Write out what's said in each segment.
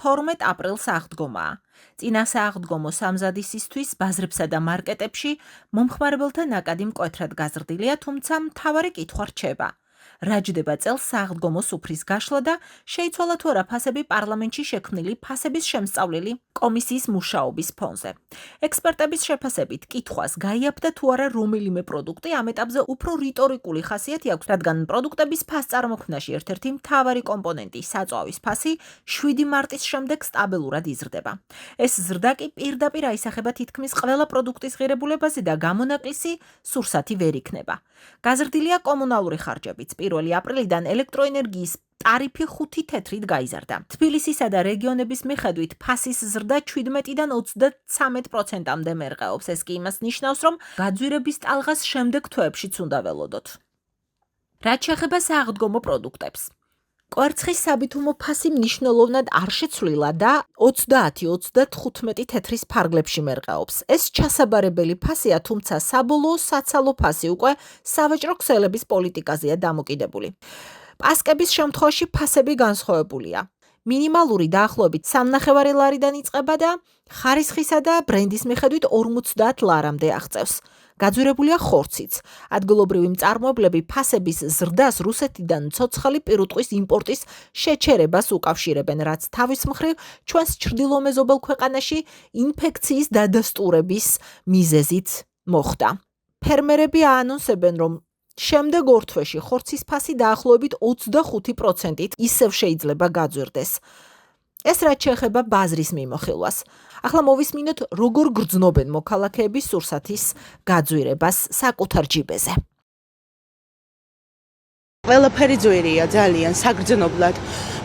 12 აპრილს აღდგომაა. წინა სააღდგომო სამზადისისთვის ბაზრებსა და მარკეტებში მომხმარებელთა ნაკადი მკვეთრად გაზრდილია, თუმცა მთავარი კითხვა რჩება. რა ჯდება წელს სააღდგომო სუფრის გაშლა და შეიცვალა თუ არა ფასები პარლამენტში შექმნილი ფასების შემსწავლელი კომისიის მუშაობის ფონზე. ექსპერტების შეფასებით კითხვას გაიაფდა თუ არა რომელიმე პროდუქტი ამ ეტაპზე უფრო რიტორიკული ხასიათი აქვს, რადგან პროდუქტების ფასწარმოქმნაში ერთ-ერთი მთავარი კომპონენტი საწვავის ფასი 7 მარტის შემდეგ სტაბილურად იზრდება. ეს ზრდა კი პირდაპირ აისახება თითქმის ყველა პროდუქტის ღირებულებაზე და გამონაკლისი სურსათი ვერ იქნება. გაზრდილია კომუნალური ხარჯებიც. 1 აპრილიდან ელექტროენერგიის ტარიფი 5 თეთრით გაიზარდა. თბილისისა და რეგიონების მიხედვით ფასის ზრდა 17-დან 33%-მდე მერყეობს. ეს კი იმას ნიშნავს, რომ გაძვირების ტალღას შემდეგ თვეებშიც უნდა ველოდოთ. რაც შეეხება სააღდგომო პროდუქტებს. კვერცხის საბითუმო ფასი მნიშვნელოვნად არ შეცვლილა და 30-35 თეთრის ფარგლებში მერყეობს. ეს ჩასაბარებელი ფასია, თუმცა საბოლოო საცალო ფასი უკვე სავაჭრო ქსელების პოლიტიკაზეა დამოკიდებული. პასკების შემთხვევაში ფასები განსხვავებულია. მინიმალური დაახლოებით 3.5 ლარიდან იწყება და ხარისხისა და ბრენდის მიხედვით 50 ლარამდე აღწევს. გაძვირებულია ხორციც. ადგილობრივი მწარმოებლები ფასების ზრდას რუსეთიდან ცოცხალი პირუტყვის იმპორტის შეჩერებას უკავშირებენ, რაც თავის მხრივ ჩვენს ჩრდილომეზობელ ქვეყანაში ინფექციის დადასტურების მიზეზით მოხდა. ფერმერები აანონსებენ, რომ შემდეგ ორ თვეში ხორცის ფასი დაახლოებით 25%-ით ისევ შეიძლება გაძვირდეს. ეს რაც შეეხება ბაზრის მიმოხილვას. ახლა მოვისმინოთ, როგორ გრძნობენ მოქალაქეები სურსათის გაძვირებას საკუთარ ჯიბეზე. ყველაფერი ძვირია ძალიან საგრძნობლად.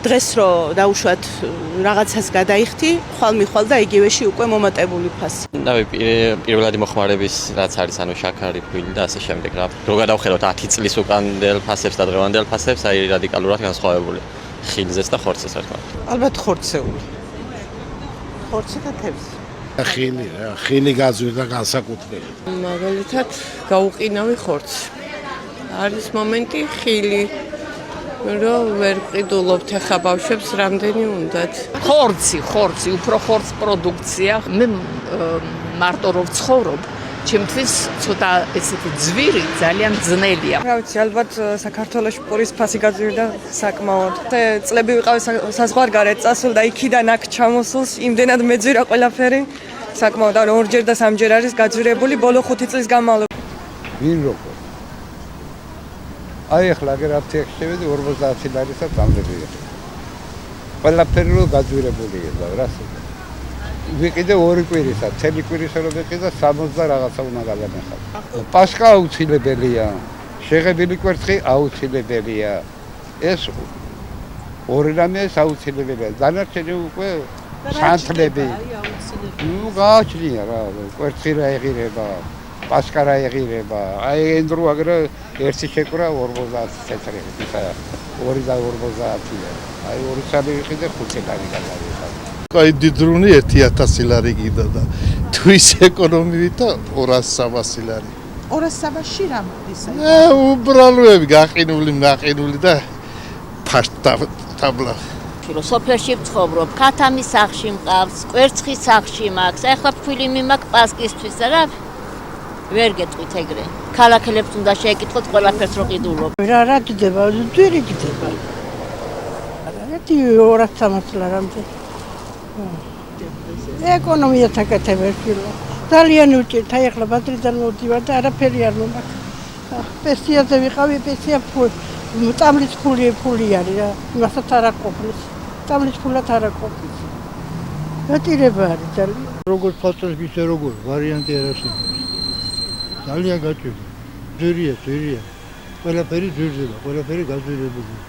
დღეს რო დაუშვათ რაღაცას გადაიხდი, ხვალ-მიხვალ და იგივეში უკვე მომატებული ფასი. პირველადი მოხმარების რაც არის, ანუ შაქარი, ფქვილი და ასე შემდეგ რა. რო გადავხედოთ 10 წლის უკანველ ფასებს და დღევანდელ ფასებს, აი რადიკალურად განსხვავებული. ხილზეც და ხორცეს რა თქმა უნდა. ალბათ ხორცეული. ხორცი და თევზი. ხილი რა, ხილი გაძვირდა განსაკუთრებით. მაგალითად, გაუყინავი ხორცი. არის მომენტი ხილი, რომ ვერ ვყიდულობთ ახლა ბავშვებს რამდენი უნდათ. ხორცი, უფრო ხორც პროდუქცია. მე მარტო რომ ვცხოვრობ, ჩემთვის ცოტა ესეთი ძვირი ძალიან ძნელია. რა ვიცი, ალბათ საქართველოში პურის ფასი გაძვირდა საკმაოდ. წლები ვიყავი საზღვარგარეთ, წასულ და იქიდან აქ ჩამოსულს იმდენად მეძვირა ყველაფერი. საკმაოდ არ ორჯერ და სამჯერ არის გაძვირებული ბოლო 5 წლის განმავლობაში. ვინ როგორ? აი ახლა აგერ აფთიაქში შევედი 50 ლარისაც ამდებია. ყველაფერი რო გაძვირებულია და რას? ვიყიდე 2 კვირისა, წელი კვირისა რო ვიყიდე 60 და რაღაცა უნდა გადამეხადო. პასკა აუცილებელია. შეღებილი კვერცხი აუცილებელია. ეს ორი რამე აუცილებელია. დანარჩენი უკვე სანთლები. ნუ გააჩნია რა, კვერცხი რა ეღირება, პასკა რა ეღირება. აი ენდრო აგრა ერთი შეკვრა 40 თეთრი, ისა 2 და 50-ია. აი 2 წელი ვიყიდე 5 ლარი გადავიხადე. აი დიდრუნი 1000 ლარი გიდა და თუ ის ეკონომივით და 200-300 ლარი. 200-ში რა ისა? უბრალოები გაყინული და ფაშტა თაბლა. სოფელში ვცხოვრობ, ქათამის სახლში მყავს, კვერცხის სახლში მაქვს. ახლა ფქვილი მიმაქვს პასკისთვის და რა ვერ გეტყვით ეგრე. ქალაქელებს უნდა შეეკითხოთ ყველაფერს რო ყიდულობ. რა ჯდება, ძვირი ჯდება. ერთი 200 ლარამდე. ეკონომია თაკეთებელია. ძალიან უჭირთ, აი ახლა ბადრიდან მოვდივარ და არაფერი არ მომაქვს. პენსიაზე ვიყავი, პენსია წამლის ფული არის რა. იმასაც არ აყოფნის. წამლის ფულად არ აყოფნის. გატირება არის ძალიან. როგორ ფაწოს ისე როგორ ვარიანტი არ არსებობს. ძალიან გაჭირდა. ძვირია. ყველაფერი ძვირდება, ყველაფერი გაძვირებულია.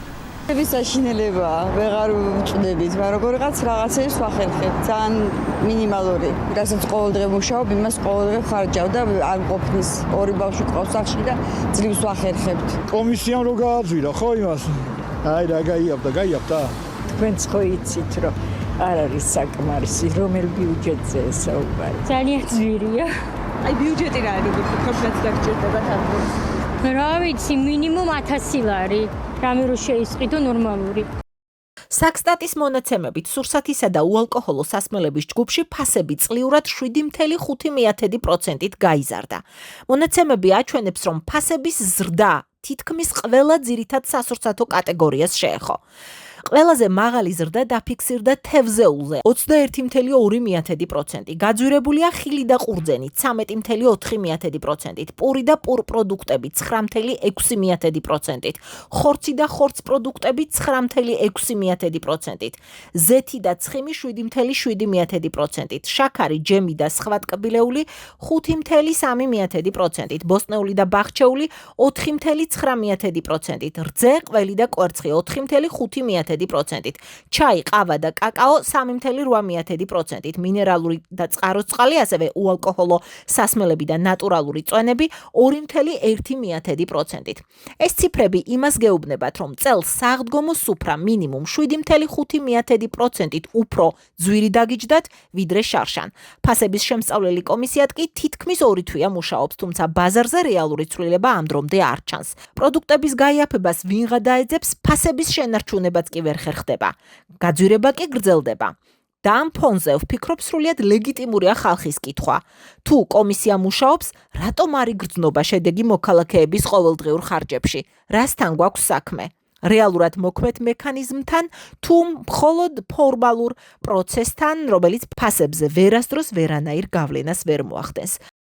საშინელება ვეღარ ვჭდებით, მაგრამ როგორღაც რაღაცებს ვახერხებ, ძალიან მინიმალური. რასაც ყოველდღე ვმუშაობ, იმას ყოველდღე ხარჯავ და არ მყოფნის. 2 ბავშვი ყავს სახლში და ძლივს ვახერხებთ. კომისიამ რო გააძვირა, ხო იმას? აი რა გაიაფდა. თქვენც ხო იცით, რომ არ არის საკმარისი, რომელ ბიუჯეტზე საუბარი. ძალიან ძვირია. აი ბიუჯეტი რა არის, თქვენს დაგჭირდება თანდათან. რა ვიცი, მინიმუმ 1000 ლარი. რამე რო შეისყიდო ნორმალური. საქსტატის მონაცემებით სურსათისა და უალკოჰოლო სასმელების ჯგუფში ფასები წლიურად 7.5%-ით გაიზარდა. მონაცემები აჩვენებს, რომ ფასების ზრდა თითქმის ყველა ძირითად სასურსათო კატეგორიას შეეხო. ყველაზე მაღალი ზრდა დაფიქსირდა თევზეულზე 21.2%, გაძვირებულია ხილი და ყურძენი 13.4%, პური და პურ პროდუქტები 9.6%, ხორცი და ხორც პროდუქტები 9.6%, ზეთი და ცხიმი 7.7%, შაქარი, ჯემი და სხვა ტკბილეული 5.3%, ბოსტნეული და ბახჩეული 4.9%, რძე, ყველი და კვერცხი 4.5%. ჩაი, ყავა და კაკაო 3.8%, მინერალური და წყაროს წყალი, ასევე უალკოჰოლო სასმელები და ნატურალური წვენები 2.1%. ეს ციფრები იმას გეუბნებათ, რომ წელს საღდგომო სუფრა მინიმუმ 7.5%-ით უფრო ძვირი დაგიჯდათ, ვიდრე შარშან. ფასების შემსწავლელი კომისიად კი თითქმის 2 თვეა მუშაობს, თუმცა ბაზარზე რეალური ცვლილება ამ დრომდე არ ჩანს. პროდუქტების გაიაფებას ვინღა დაეძებს, ფასების შენარჩუნებაც კი ვერ ხერხდება. გაძვირება კი გრძელდება. და ამ ფონზე ვფიქრობ, სრულიად ლეგიტიმურია ხალხის კითხვა. თუ კომისია მუშაობს, რატომ არ იგრძნობა შედეგი მოქალაქეების ყოველდღიურ ხარჯებში? რასთან გვაქვს საქმე? რეალურად მოქმედ მექანიზმთან თუ მხოლოდ ფორმალურ პროცესთან, რომელიც ფასებზე ვერასდროს ვერანაირ გავლენას ვერ მოახდენს.